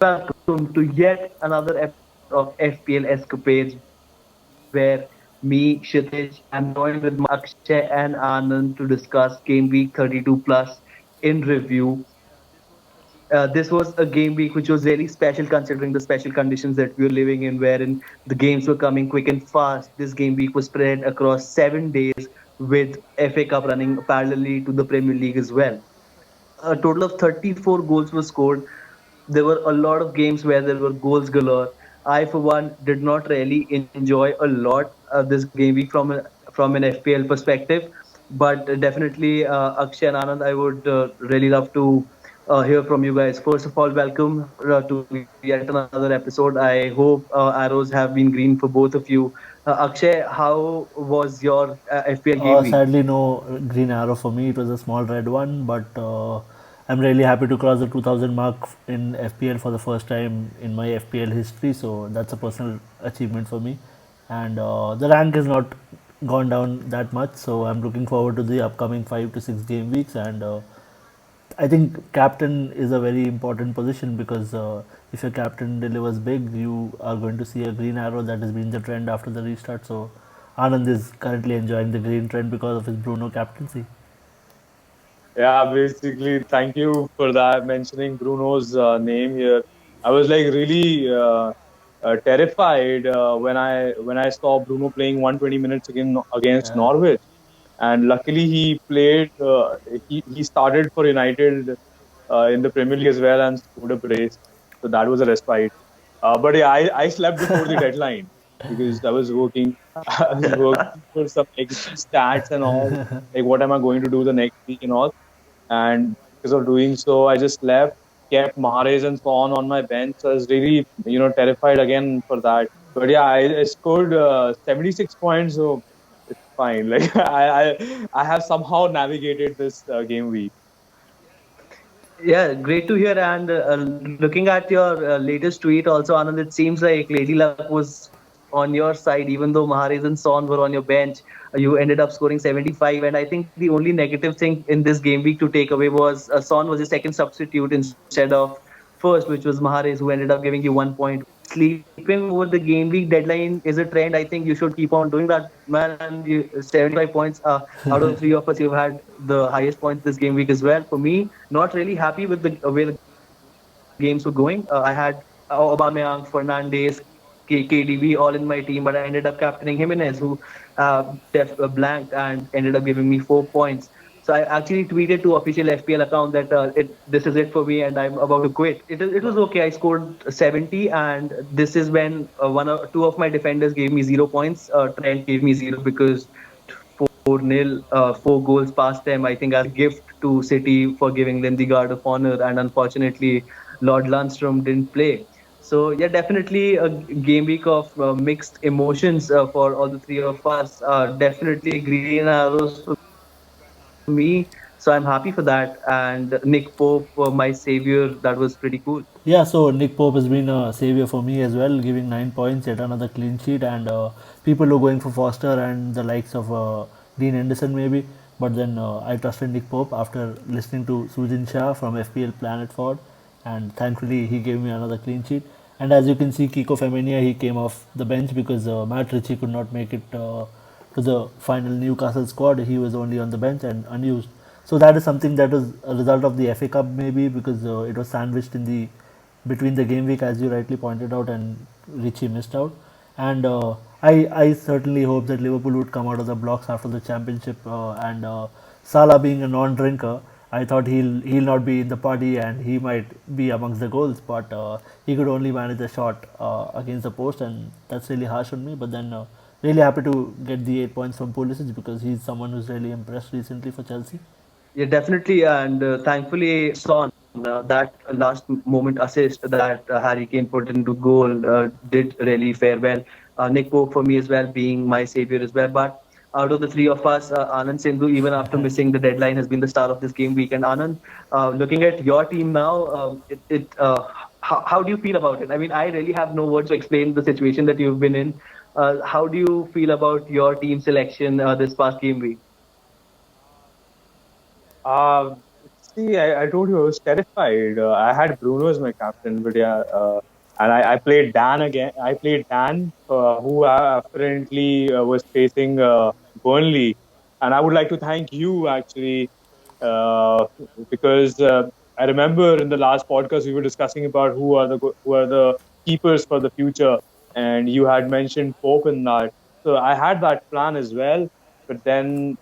welcome to yet another episode of FPL Escapades, where me, Kshitij, am joined with my friends Akshay and Anand to discuss Game Week 32 plus in review. This was a game week which was really special considering the special conditions that we were living in, wherein the games were coming quick and fast. This game week was spread across 7 days with FA Cup running parallelly to the Premier League as well. A total of 34 goals were scored. There were a lot of games where there were goals galore. I, for one, did not really enjoy a lot this game week from an FPL perspective, but definitely Akshay and Anand, I would really love to hear from you guys. First of all, welcome to yet another episode. I hope arrows have been green for both of you. Akshay, how was your FPL game week? Sadly, no green arrow for me. It was a small red one, but I'm really happy to cross the 2000 mark in FPL for the first time in my FPL history. So that's a personal achievement for me, and the rank has not gone down that much. So I'm looking forward to the upcoming 5 to 6 game weeks, and I think captain is a very important position because if your captain delivers big, you are going to see a green arrow. That has been the trend after the restart. So Anand is currently enjoying the green trend because of his Bruno captaincy. Yeah, basically, thank you for that mentioning Bruno's name here. I was like really terrified when I saw Bruno playing 120 minutes against Yeah. Norwich, and luckily he played. He started for United in the Premier League as well and scored a brace, so that was a respite. But yeah, I slept before the deadline because I was working. I was working for some XG stats and all. Like, what am I going to do the next week and all, and because of doing so, I just left, kept Mahrez and Son on my bench. So I was really, terrified again for that. But yeah, I scored 76 points, so it's fine. Like I have somehow navigated this game week. Yeah, great to hear. And looking at your latest tweet, also, Anand, it seems like Lady Luck was on your side, even though Mahrez and Son were on your bench. You ended up scoring 75. And I think the only negative thing in this game week to take away was Son was your second substitute instead of first, which was Mahrez, who ended up giving you 1 point. Sleeping over the game week deadline is a trend. I think you should keep on doing that, man. And 75 points. Out of the three of us, you've had the highest points this game week as well. For me, not really happy with the way the games were going. I had Aubameyang, Fernandes, KDB all in my team, but I ended up captaining Jimenez, who blanked and ended up giving me 4 points. So I actually tweeted to official FPL account that this is it for me and I'm about to quit. It was okay. I scored 70, and this is when one or two of my defenders gave me 0 points. Trent gave me zero because 4-0, 4 goals past them. I think as a gift to City for giving them the Guard of Honor, and unfortunately, Lord Lundstrom didn't play. So yeah, definitely a game week of mixed emotions for all the three of us. Definitely green arrows for me. So I'm happy for that. And Nick Pope, my savior, that was pretty cool. Yeah, so Nick Pope has been a savior for me as well, giving 9 points, yet another clean sheet, and people were going for Foster and the likes of Dean Henderson maybe, but then I trusted Nick Pope after listening to Sujin Shah from FPL Planet Ford, and thankfully he gave me another clean sheet. And as you can see, Kiko Femenia, he came off the bench because Matt Ritchie could not make it to the final Newcastle squad. He was only on the bench and unused. So that is something that was a result of the FA Cup maybe because it was sandwiched in the between the game week as you rightly pointed out and Richie missed out. And I certainly hope that Liverpool would come out of the blocks after the championship and Salah being a non-drinker. I thought he'll not be in the party and he might be amongst the goals, but he could only manage a shot against the post, and that's really harsh on me. But then really happy to get the 8 points from Pulisic because he's someone who's really impressed recently for Chelsea. Yeah, definitely. And thankfully, Son, that last moment assist that Harry Kane put into goal did really fare well. Nick Pope for me as well, being my savior as well. But out of the three of us, Anand Sindhu, even after missing the deadline, has been the star of this game week. And Anand, looking at your team now, how do you feel about it? I mean, I really have no words to explain the situation that you've been in. How do you feel about your team selection this past game week? Uh, See, I told you I was terrified. I had Bruno as my captain, but yeah, and I played Dan again. I played Dan, who apparently was facing Burnley, and I would like to thank you actually, uh, because I remember in the last podcast we were discussing about who are the keepers for the future, and you had mentioned Pope in that. So I had that plan as well, but then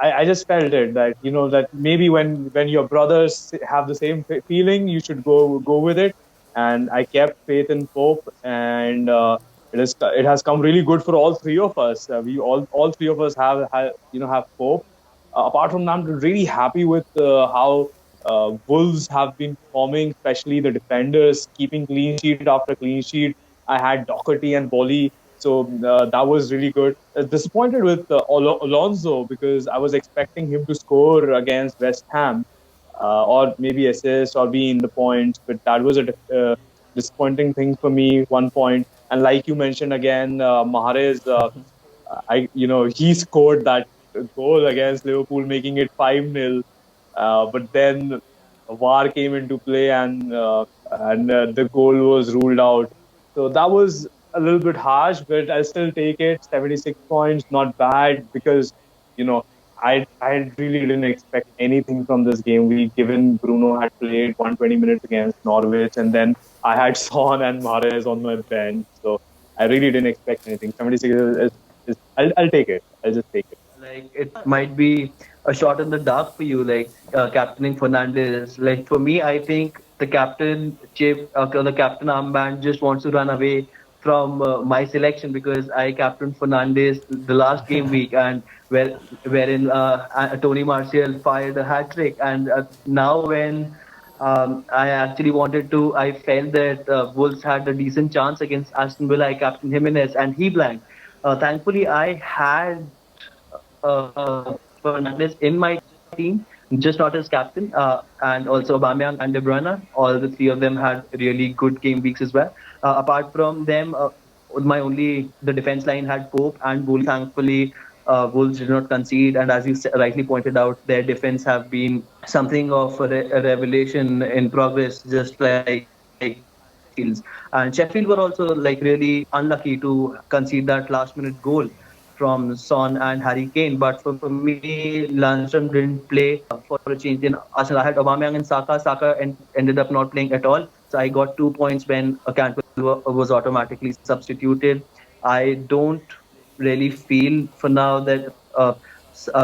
I just felt it that that maybe when your brothers have the same feeling, you should go with it. And I kept faith in Pope, and it has come really good for all three of us. We all three of us have Pope. Apart from that, I'm really happy with how Wolves have been performing, especially the defenders keeping clean sheet after clean sheet. I had Doherty and Bolly, so that was really good. Disappointed with Alonso because I was expecting him to score against West Ham, or maybe assist or be in the points, but that was a disappointing thing for me. 1 point, and like you mentioned again, Mahrez, he scored that goal against Liverpool, making it 5-0. But then VAR came into play, and the goal was ruled out. So that was a little bit harsh, but I still take it. 76 points, not bad, because you know I really didn't expect anything from this game. We given Bruno had played 120 minutes against Norwich, and then I had Son and Mahrez on my bench, so I really didn't expect anything. 76 I'll take it. I'll just take it. Like it might be a shot in the dark for you, like captaining Fernandez. Like for me, I think the captain chip, the captain armband just wants to run away from my selection because I captained Fernandez the last game week, and wherein Tony Martial fired a hat trick, and now when I actually wanted to, I felt that Wolves had a decent chance against Aston Villa. I captained Jimenez, and he blanked. Thankfully, I had Fernandez in my team, just not as captain, and also Aubameyang and De Bruyne. All the three of them had really good game weeks as well. Apart from them, my only the defense line had Pope and Boli. Thankfully, Wolves did not concede, and as you rightly pointed out, their defense have been something of a revelation in progress, just like Sheffield's. And Sheffield were also like really unlucky to concede that last minute goal from Son and Harry Kane. But for me, Lundstrom didn't play for a change in Arsenal. I had Aubameyang and Saka. Saka ended up not playing at all. So I got 2 points when Cantwell was automatically substituted. I don't really feel for now that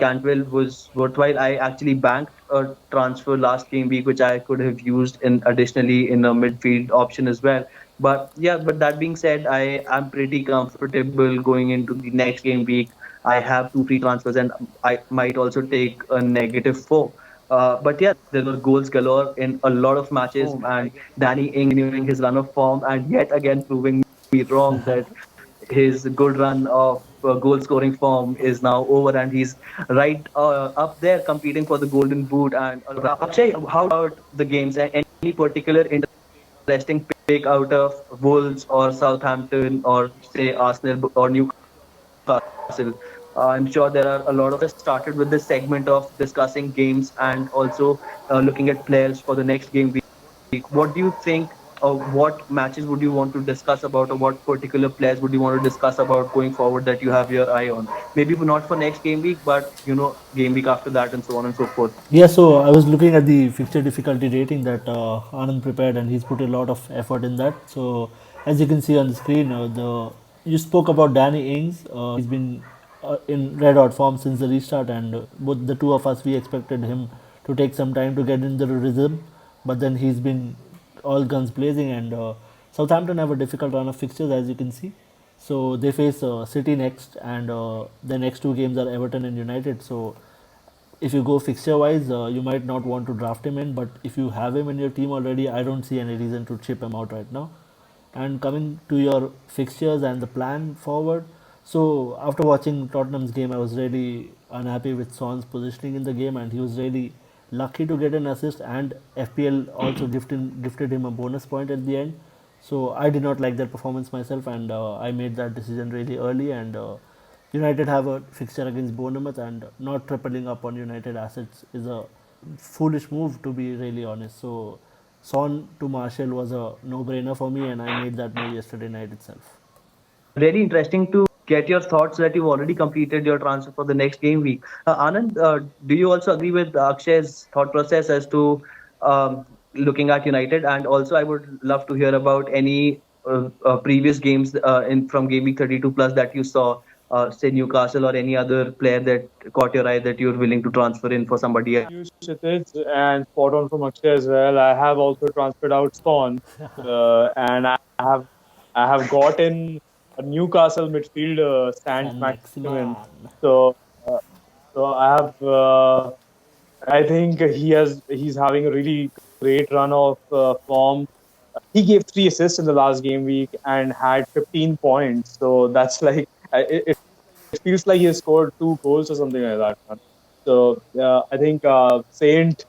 Cantwell was worthwhile. I actually banked a transfer last game week, which I could have used in additionally in a midfield option as well. But yeah, but that being said, I am pretty comfortable going into the next game week. I have two free transfers, and I might also take a -4. But yeah, there were goals galore in a lot of matches, and Danny Ings continuing his run of form, and yet again proving me wrong that his good run of goal scoring form is now over, and he's right up there competing for the Golden Boot. And Akshay, how about the games? Any particular interesting pick out of Wolves or Southampton or say Arsenal or Newcastle? I'm sure there are a lot of us started with this segment of discussing games and also looking at players for the next game week. What do you think? What matches would you want to discuss about, or what particular players would you want to discuss about going forward that you have your eye on? Maybe not for next game week, but game week after that, and so on and so forth. Yeah, so I was looking at the fixture difficulty rating that Anand prepared, and he's put a lot of effort in that. So, as you can see on the screen, the you spoke about Danny Ings. He's been in red hot form since the restart, and both the two of us we expected him to take some time to get into the rhythm, but then he's been all guns blazing. And Southampton have a difficult run of fixtures, as you can see. So they face City next, and the next two games are Everton and United. So if you go fixture wise, you might not want to draft him in, but if you have him in your team already, I don't see any reason to chip him out right now. And coming to your fixtures and the plan forward, so after watching Tottenham's game, I was really unhappy with Son's positioning in the game, and he was really lucky to get an assist, and FPL also gifted him a bonus point at the end. So I did not like that performance myself, and I made that decision really early. And United have a fixture against Bournemouth, and not tripling up on United assets is a foolish move, to be really honest. So Son to Marshall was a no-brainer for me, and I made that move yesterday night itself. Really interesting to get your thoughts that you've already completed your transfer for the next game week. Anand, do you also agree with Akshay's thought process as to looking at United? And also, I would love to hear about any previous games in from game week 32 plus that you saw, say Newcastle or any other player that caught your eye that you're willing to transfer in for somebody else. You, Kshitij, and spot on from Akshay as well. I have also transferred out Son, and I have gotten a Newcastle midfielder, Sant San Maximin. Maximan. So uh, so I have. I think he's having a really great run of form. He gave 3 assists in the last game week and had 15 points. So that's like it feels like he has scored 2 goals or something like that, man. So I think Saint,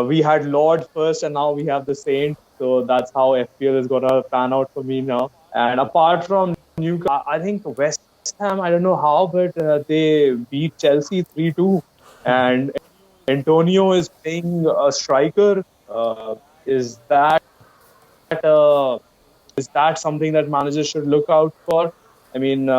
we had Lord first, and now we have the Saint. So that's how FPL is gonna pan out for me now. And apart from Newcastle, I think West Ham. I don't know how, but they beat Chelsea 3-2, and Antonio is playing a striker. Is uh, that something that managers should look out for? I mean,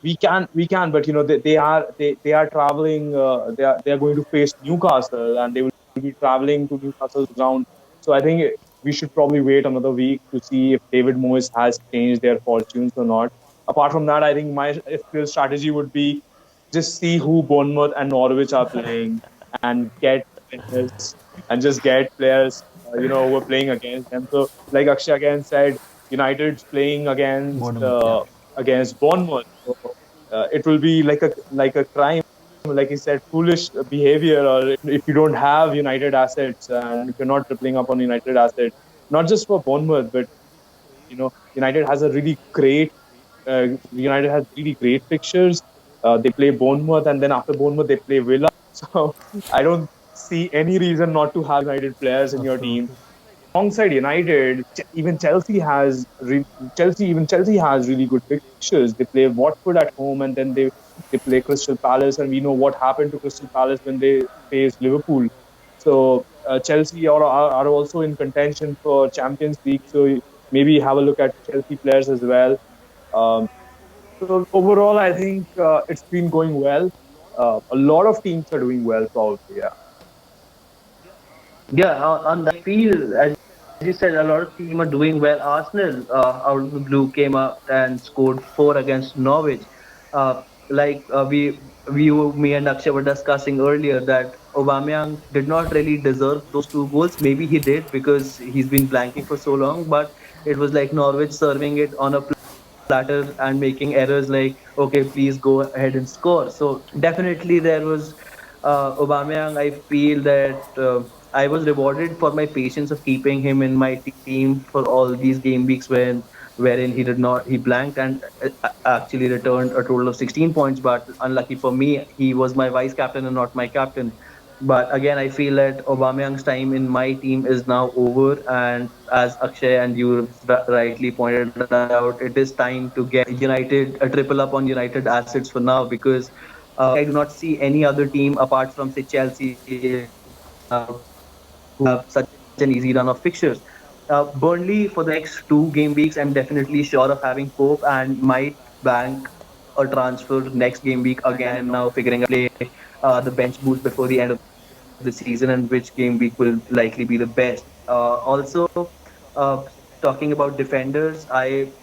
we can, but they are traveling. They are going to face Newcastle, and they will be traveling to Newcastle's ground. So I think we should probably wait another week to see if David Moyes has changed their fortunes or not. Apart from that, I think my FPL strategy would be just see who Bournemouth and Norwich are playing and get players and just get players who are playing against them. So like Akshay again said, United's playing Bournemouth, yeah. against Bournemouth. So, it will be like a crime, like he said, foolish behavior. Or if you don't have United assets and if you're not tripling up on United assets, not just for Bournemouth, but United has a really great United has really great fixtures. They play Bournemouth, and then after Bournemouth, they play Villa. So I don't see any reason not to have United players in your team. Absolutely. Alongside United, even Chelsea has really good fixtures. They play Watford at home, and then they play Crystal Palace, and we know what happened to Crystal Palace when they faced Liverpool. So Chelsea are also in contention for Champions League. So maybe have a look at Chelsea players as well. Um, so overall, I think it's been going well. A lot of teams are doing well, probably. Yeah. Yeah, on that field, as you said, a lot of teams are doing well. Arsenal, out of the blue, came up and scored four against Norwich. Me and Akshay were discussing earlier that Aubameyang did not really deserve those 2 goals. Maybe he did because he's been blanking for so long, but it was like Norwich serving it on a platter and making errors like, okay, please go ahead and score. So definitely there was Aubameyang. I feel that I was rewarded for my patience of keeping him in my team for all these game weeks wherein he blanked and actually returned a total of 16 points. But unlucky for me, he was my vice captain and not my captain. But again, I feel that Aubameyang's time in my team is now over, and as Akshay and you rightly pointed out, it is time to get United a triple up on United assets for now because I do not see any other team apart from say Chelsea who have such an easy run of fixtures. Burnley for the next 2 game weeks, I'm definitely sure of having Pope and might bank a transfer next game week. Again, I'm now figuring out play the bench boost before the end of the season and which game week will likely be the best. Also, uh, talking about defenders,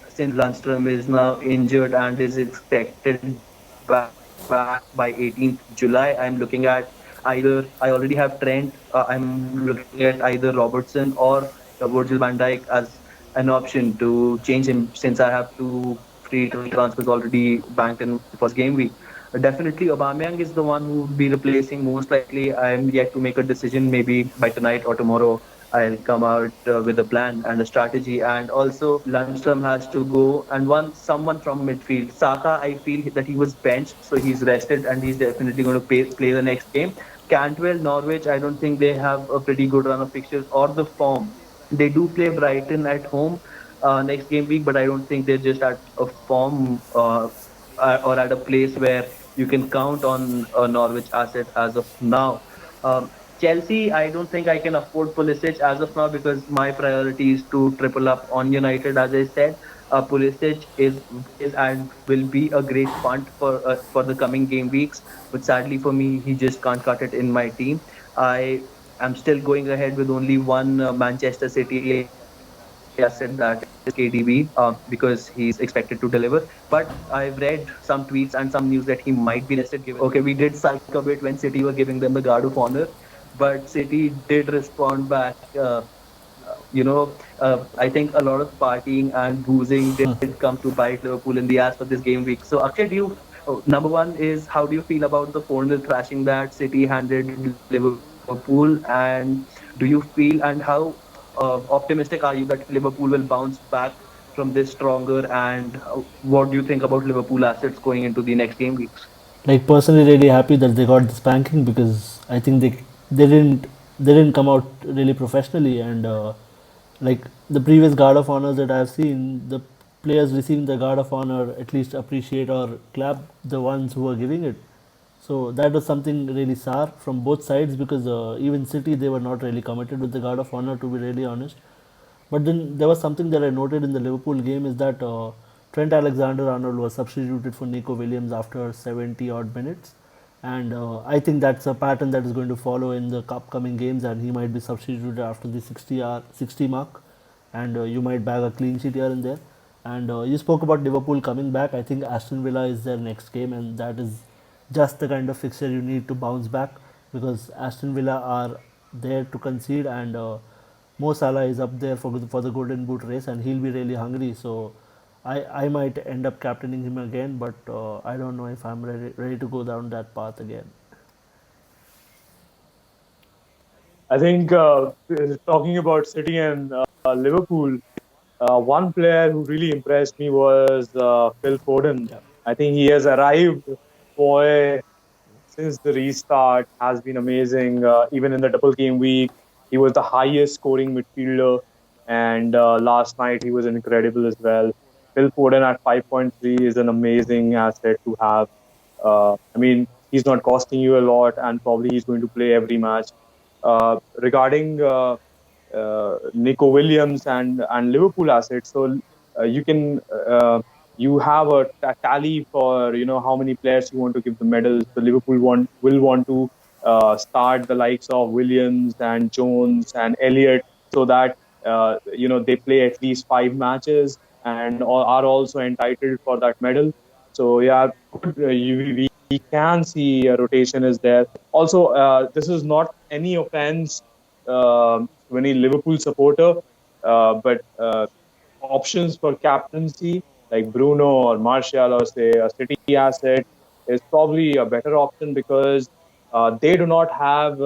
since Lundstrom is now injured and is expected back by 18th July, I'm looking at I already have Trent. I'm looking at either Robertson or Virgil van Dijk as an option to change him since I have 2 free transfers already banked in the first game week. Definitely, Aubameyang is the one who would be replacing most likely. I'm yet to make a decision. Maybe by tonight or tomorrow, I'll come out with a plan and a strategy. And also, Lundstrom has to go. And someone from midfield, Saka, I feel that he was benched, so he's rested and he's definitely going to play the next game. Cantwell, Norwich, I don't think they have a pretty good run of fixtures or the form. They do play Brighton at home next game week, but I don't think they're just at a form or at a place where you can count on a Norwich asset as of now. Um, Chelsea, I don't think I can afford Pulisic as of now because my priority is to triple up on United. As I said, Pulisic is and will be a great punt for the coming game weeks. But sadly for me, he just can't cut it in my team. I am still going ahead with only one Manchester City asset, that is KDB, because he's expected to deliver. But I've read some tweets and some news that he might be rested. Given okay, we did psych a bit when City were giving them the guard of honor, but City did respond back. I think a lot of partying and boozing did come to bite Liverpool in the ass for this game week. So, Akshay, number one is, how do you feel about the 4-0 thrashing that City handed Liverpool? And do you feel, and how optimistic are you that Liverpool will bounce back from this stronger? And what do you think about Liverpool assets going into the next game weeks? Like personally, really happy that they got the spanking because I think they didn't come out really professionally and like the previous guard of honors that I've seen, the players receiving the guard of honor at least appreciate or clap the ones who are giving it. So that was something really sour from both sides because even City they were not really committed with the guard of honor, to be really honest. But then there was something that I noted in the Liverpool game is that Trent Alexander-Arnold was substituted for Nico Williams after 70 odd minutes, and I think that's a pattern that is going to follow in the upcoming games, and he might be substituted after the 60 mark, and you might bag a clean sheet here and there. And you spoke about Liverpool coming back. I think Aston Villa is their next game, and that is just the kind of fixture you need to bounce back because Aston Villa are there to concede and. Mo Salah is up there for the Golden Boot race, and he'll be really hungry. So, I might end up captaining him again, but I don't know if I'm ready to go down that path again. I think talking about City and Liverpool, one player who really impressed me was Phil Foden. Yeah. I think he has arrived. Boy, since the restart has been amazing. Even in the double game week, he was the highest scoring midfielder, and last night he was incredible as well. Phil Foden at 5.3 is an amazing asset to have. I mean, he's not costing you a lot, and probably he's going to play every match. Regarding Nico Williams and Liverpool assets, so you can you have a tally for how many players you want to give the medals. So Liverpool will want to start the likes of Williams and Jones and Elliott so that they play at least 5 matches and are also entitled for that medal. So yeah, we can see a rotation is there. Also, this is not any offense to any Liverpool supporter, but options for captaincy like Bruno or Martial or say a City asset is probably a better option because they do not have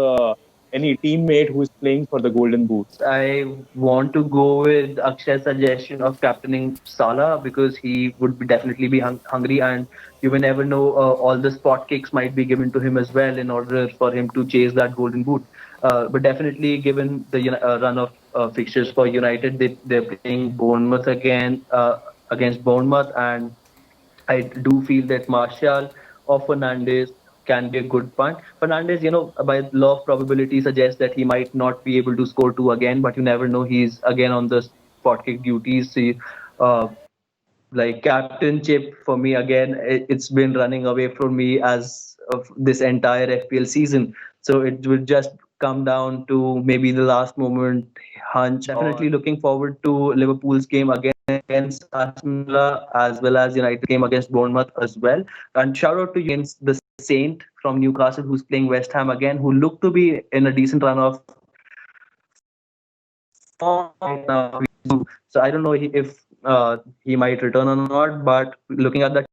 any teammate who is playing for the Golden Boot. I want to go with Akshay's suggestion of captaining Salah because he would definitely be hungry, and you will never know. All the spot kicks might be given to him as well in order for him to chase that golden boot. But definitely, given the run of fixtures for United, they're playing Bournemouth against Bournemouth, and I do feel that Martial or Fernandes can be a good punt. Fernandes, by law of probability suggests that he might not be able to score two again, but you never know. He's again on the spot kick duties. See, like captainship for me again, it's been running away from me as of this entire FPL season. So it will just come down to maybe the last moment hunch. Definitely looking forward to Liverpool's game against Aston Villa as well as United game against Bournemouth as well. And shout out to against the Saint from Newcastle who's playing West Ham again, who look to be in a decent run of form right now. So I don't know if he might return or not, but looking at that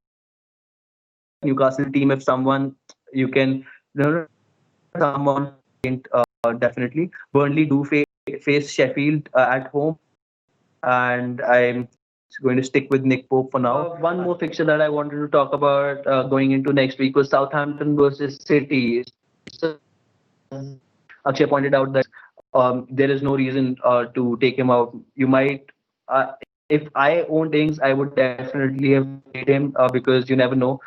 Newcastle team, if someone you can someone definitely. Burnley do face Sheffield at home, and I'm going to stick with Nick Pope for now. One more fixture that I wanted to talk about going into next week was Southampton versus City. So, as Akshay pointed out, that there is no reason to take him out. You might, if I owned Ings, I would definitely have played him because you never know.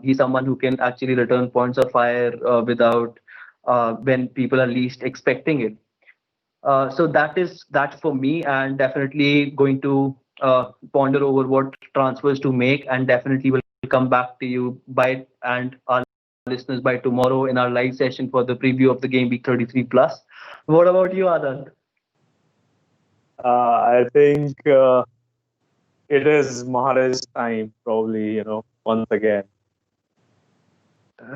He's someone who can actually return points of fire without when people are least expecting it. So that is that for me, and definitely going to ponder over what transfers to make, and definitely will come back to you by and our listeners by tomorrow in our live session for the preview of the game week 33 plus. What about you, Anand? I think it is Mahrez's time, probably, once again,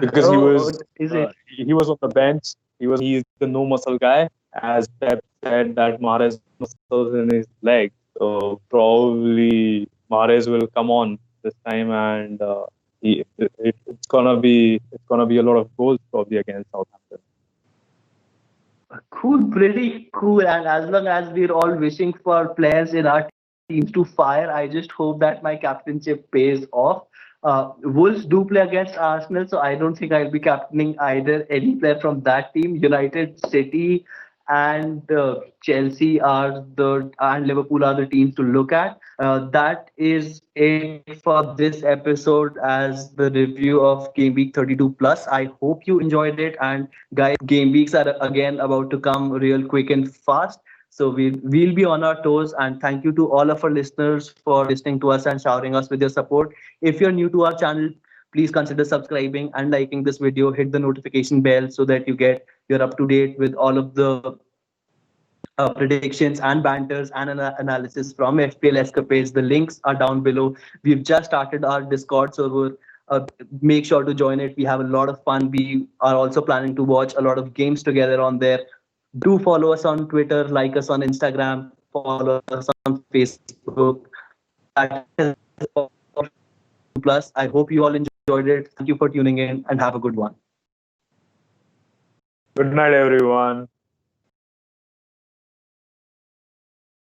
because Oh, is it? he was on the bench. He's the no muscle guy, as Pep said that Mahrez muscles in his leg. So probably Mahrez will come on this time, and it's gonna be a lot of goals probably against Southampton. Cool, pretty cool. And as long as we're all wishing for players in our teams to fire, I just hope that my captainship pays off. Wolves do play against Arsenal, so I don't think I'll be captaining either any player from that team. United, City, and Chelsea are the and Liverpool are the teams to look at. That is it for this episode as the review of Game Week 32 plus. I hope you enjoyed it, and guys, game weeks are again about to come real quick and fast. So we'll be on our toes, and thank you to all of our listeners for listening to us and showering us with your support. If you're new to our channel, please consider subscribing and liking this video. Hit the notification bell so that you're up to date with all of the predictions and banters and analysis from FPL Escapades. The links are down below. We've just started our Discord server. Make sure to join it. We have a lot of fun. We are also planning to watch a lot of games together on there. Do follow us on Twitter, like us on Instagram, follow us on Facebook. That is all plus. I hope you all enjoyed it. Thank you for tuning in and have a good one. Good night, everyone.